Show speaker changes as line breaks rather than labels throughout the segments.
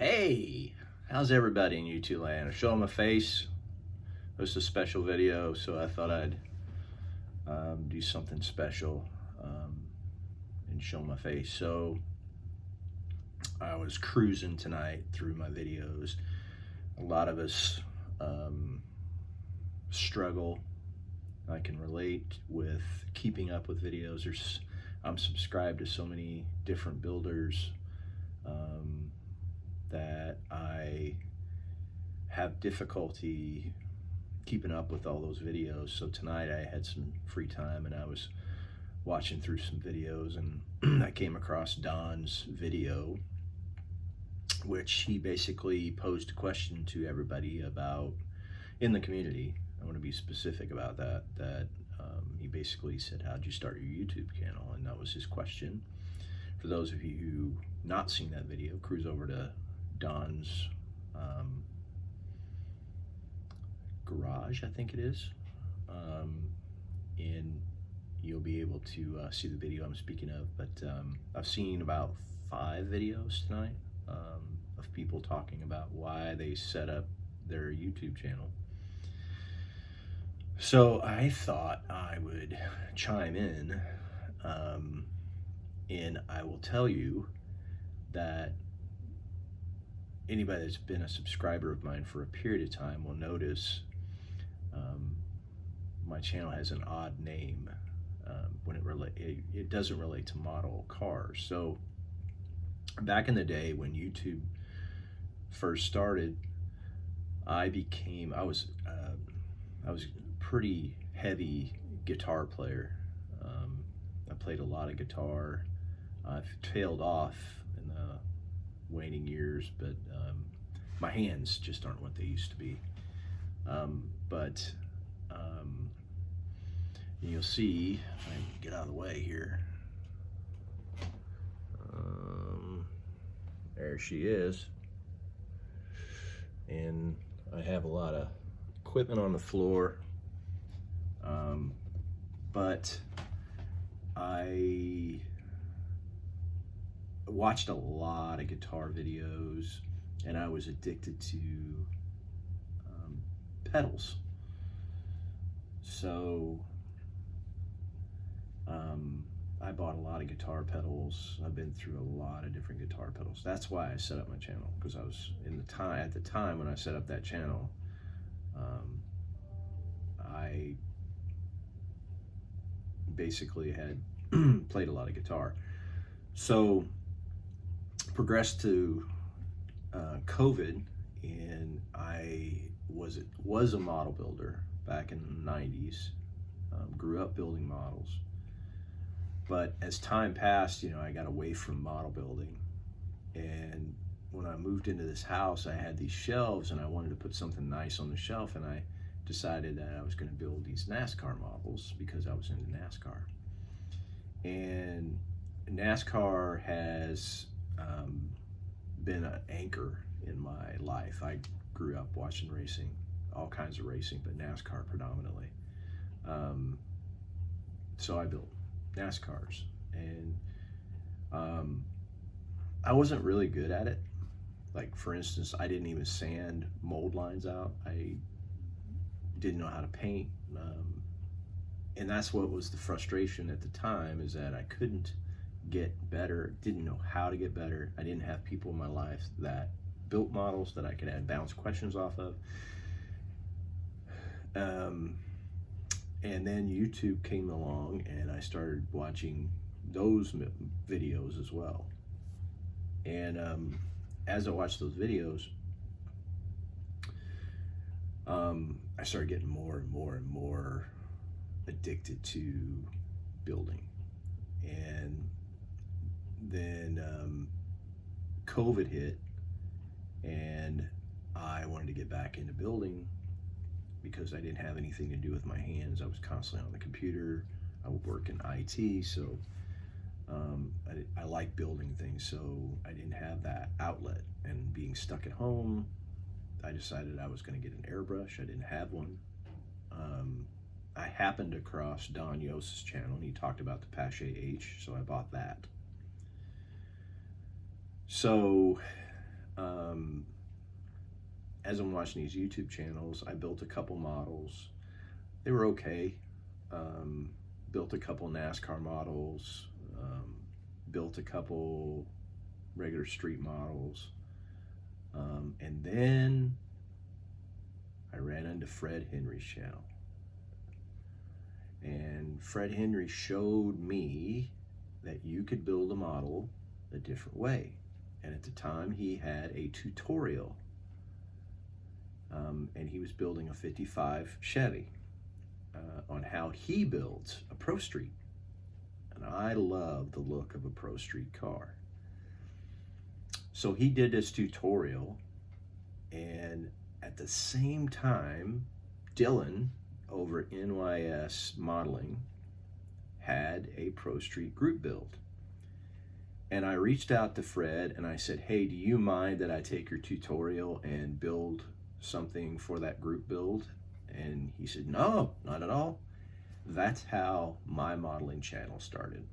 Hey, how's everybody in YouTube land? I show my face. This is a special video, so I thought I'd do something special and show my face. So I was cruising tonight through my videos. A lot of us struggle. I can relate with keeping up with videos. I'm subscribed to so many different builders that I have difficulty keeping up with all those videos. So tonight I had some free time and I was watching through some videos, and I came across Don's video, which he basically posed a question to everybody about in the community. I want to be specific about that. He basically said, how'd you start your YouTube channel? And that was his question. For those of you who not seen that video, cruise over to Don's garage, I think it is, and you'll be able to see the video I'm speaking of. But I've seen about 5 videos tonight of people talking about why they set up their YouTube channel. So I thought I would chime in, and I will tell you that anybody that's been a subscriber of mine for a period of time will notice my channel has an odd name when it doesn't relate to model cars. So back in the day when YouTube first started, I was a pretty heavy guitar player. I played a lot of guitar. I've tailed off in the waning years, but my hands just aren't what they used to be. But you'll see, if I can get out of the way here. There she is. And I have a lot of equipment on the floor. But I watched a lot of guitar videos, and I was addicted to pedals. So I bought a lot of guitar pedals. I've been through a lot of different guitar pedals. That's why I set up my channel, because I was at the time when I set up that channel, I basically had played a lot of guitar. So progressed to COVID, and I was a model builder back in the 90s. Grew up building models, but as time passed, I got away from model building. And when I moved into this house, I had these shelves, and I wanted to put something nice on the shelf, and I decided that I was going to build these NASCAR models because I was into NASCAR. And NASCAR has been an anchor in my life. I grew up watching racing, all kinds of racing, but NASCAR predominantly. So I built NASCARs, and I wasn't really good at it. Like, for instance, I didn't even sand mold lines out. I didn't know how to paint, and that's what was the frustration at the time, is that I couldn't get better, didn't know how to get better. I didn't have people in my life that built models that I could bounce questions off of. And then YouTube came along, and I started watching those videos as well. And as I watched those videos, I started getting more and more and more addicted to building. And then COVID hit, and I wanted to get back into building because I didn't have anything to do with my hands. I was constantly on the computer. I would work in IT, so I like building things, so I didn't have that outlet. And being stuck at home, I decided I was going to get an airbrush. I didn't have one. I happened across Don Yost's channel, and he talked about the Pache H, so I bought that. So as I'm watching these YouTube channels, I built a couple models. They were okay. Built a couple NASCAR models, built a couple regular street models, and then I ran into Fred Henry's channel. And Fred Henry showed me that you could build a model a different way. And at the time he had a tutorial, and he was building a 55 Chevy on how he builds a Pro Street. And I love the look of a Pro Street car. So he did this tutorial, and at the same time, Dylan over at NYS Modeling had a Pro Street group build. And I reached out to Fred and I said, hey, do you mind that I take your tutorial and build something for that group build? And he said, no, not at all. That's how my modeling channel started.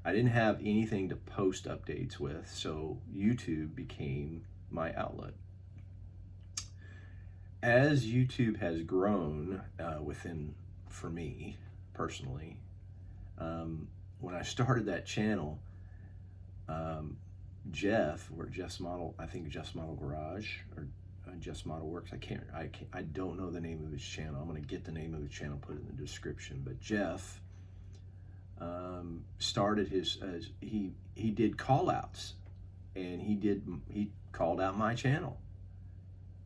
I didn't have anything to post updates with, so YouTube became my outlet. As YouTube has grown for me personally, when I started that channel, Jeff's Model, I think Jeff's Model Garage or Jeff's Model Works. I don't know the name of his channel. I'm going to get the name of his channel, put it in the description. But Jeff started his he did call outs, and he called out my channel,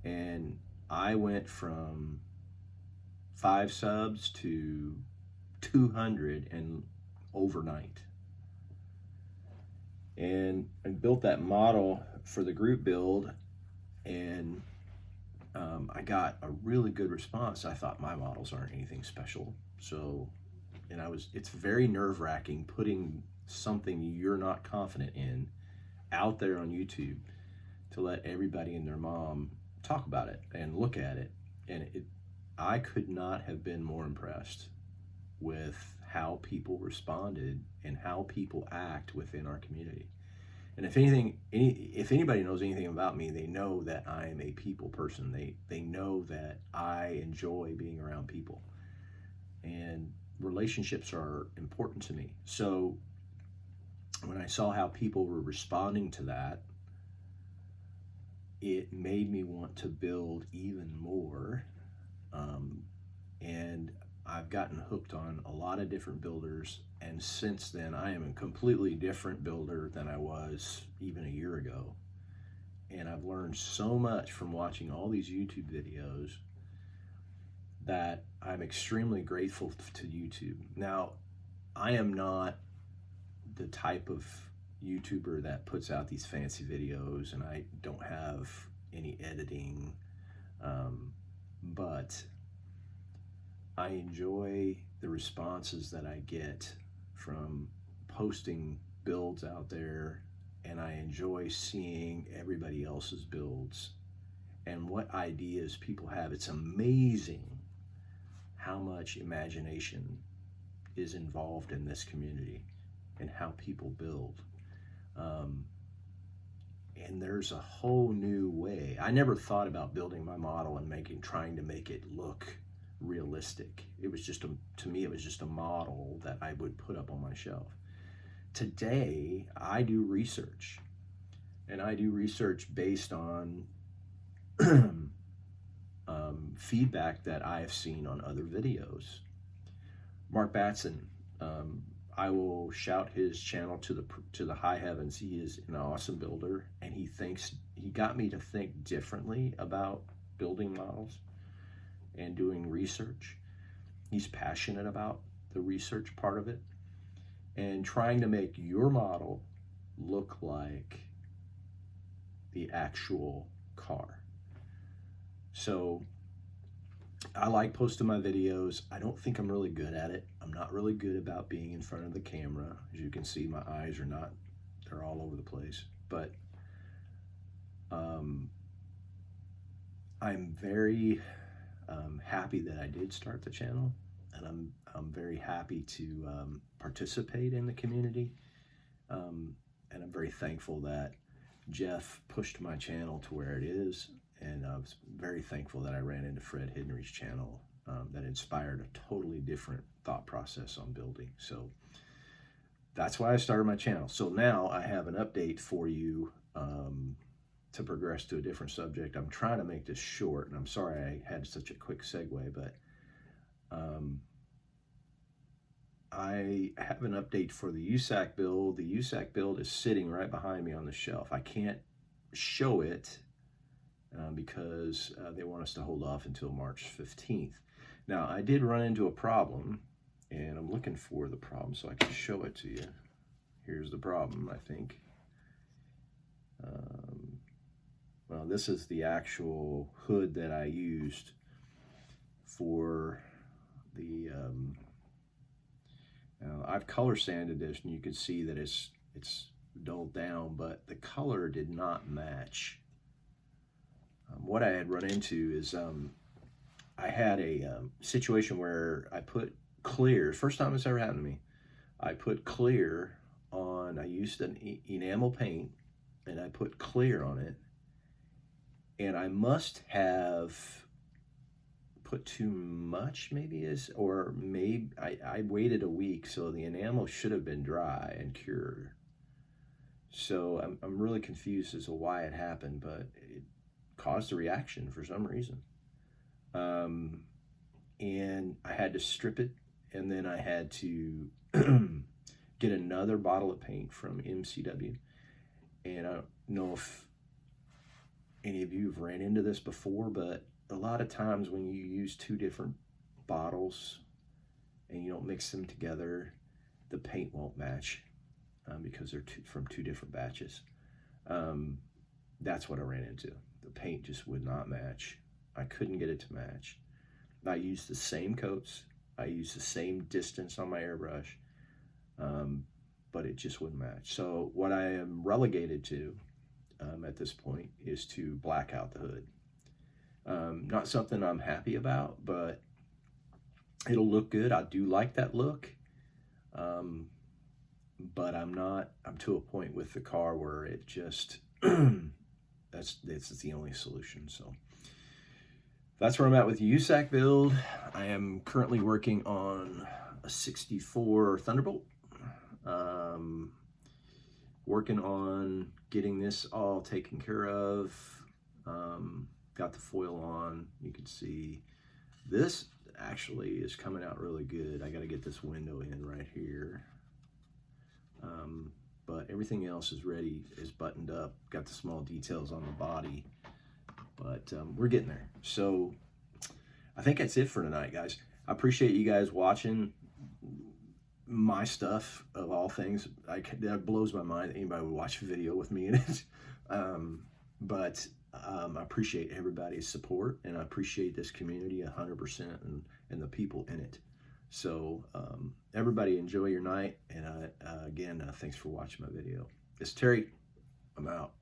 and I went from 5 subs to 200 and overnight. And I built that model for the group build, and I got a really good response. I thought my models aren't anything special. So, it's very nerve-wracking putting something you're not confident in out there on YouTube to let everybody and their mom talk about it and look at it. And I could not have been more impressed with how people responded and how people act within our community. And if anybody knows anything about me, they know that I am a people person. They know that I enjoy being around people, and relationships are important to me. So when I saw how people were responding to that, it made me want to build even more. And I've gotten hooked on a lot of different builders, and since then I am a completely different builder than I was even a year ago. And I've learned so much from watching all these YouTube videos that I'm extremely grateful to YouTube. Now, I am not the type of YouTuber that puts out these fancy videos, and I don't have any editing, but I enjoy the responses that I get from posting builds out there, and I enjoy seeing everybody else's builds and what ideas people have. It's amazing how much imagination is involved in this community and how people build. And there's a whole new way. I never thought about building my model and trying to make it look realistic. It was just to me it was just a model that I would put up on my shelf. Today I do research, and I do research based on feedback that I have seen on other videos. Mark Batson, I will shout his channel to the high heavens. He is an awesome builder, and he got me to think differently about building models and doing research. He's passionate about the research part of it and trying to make your model look like the actual car. So I like posting my videos. I don't think I'm really good at it. I'm not really good about being in front of the camera. As you can see, my eyes are not, they're all over the place. But I'm very happy that I did start the channel, and I'm very happy to participate in the community, and I'm very thankful that Jeff pushed my channel to where it is, and I was very thankful that I ran into Fred Henry's channel that inspired a totally different thought process on building. So that's why I started my channel. So now I have an update for you to progress to a different subject. I'm trying to make this short, and I'm sorry I had such a quick segue, but I have an update for the USACC build. The USACC build is sitting right behind me on the shelf. I can't show it because they want us to hold off until March 15th. Now, I did run into a problem, and I'm looking for the problem so I can show it to you. Here's the problem, I think. Well, this is the actual hood that I used for the I've color sanded this, and you can see that it's dulled down, but the color did not match. What I had run into is I had a situation where I put clear, first time it's ever happened to me, I put clear on, I used an enamel paint, and I put clear on it, and I must have put too much, or maybe I waited a week, so the enamel should have been dry and cured. So I'm really confused as to why it happened, but it caused a reaction for some reason. And I had to strip it, and then I had to get another bottle of paint from MCW. And I don't know if any of you have ran into this before, but a lot of times when you use two different bottles and you don't mix them together, the paint won't match because they're from two different batches. That's what I ran into. The paint just would not match. I couldn't get it to match. I used the same coats. I used the same distance on my airbrush, but it just wouldn't match. So what I am relegated to at this point is to black out the hood. Not something I'm happy about, but it'll look good. I do like that look, but I'm to a point with the car where it just, that's the only solution. So that's where I'm at with the USACC build. I am currently working on a 64 Thunderbolt. Working on getting this all taken care of. Got the foil on. You can see this actually is coming out really good. I got to get this window in right here. But everything else is ready, is buttoned up. Got the small details on the body. But we're getting there. So I think that's it for tonight, guys. I appreciate you guys watching my stuff, of all things. That blows my mind that anybody would watch a video with me in it. But I appreciate everybody's support, and I appreciate this community 100% and the people in it. So everybody enjoy your night, and again, thanks for watching my video. It's Terry. I'm out.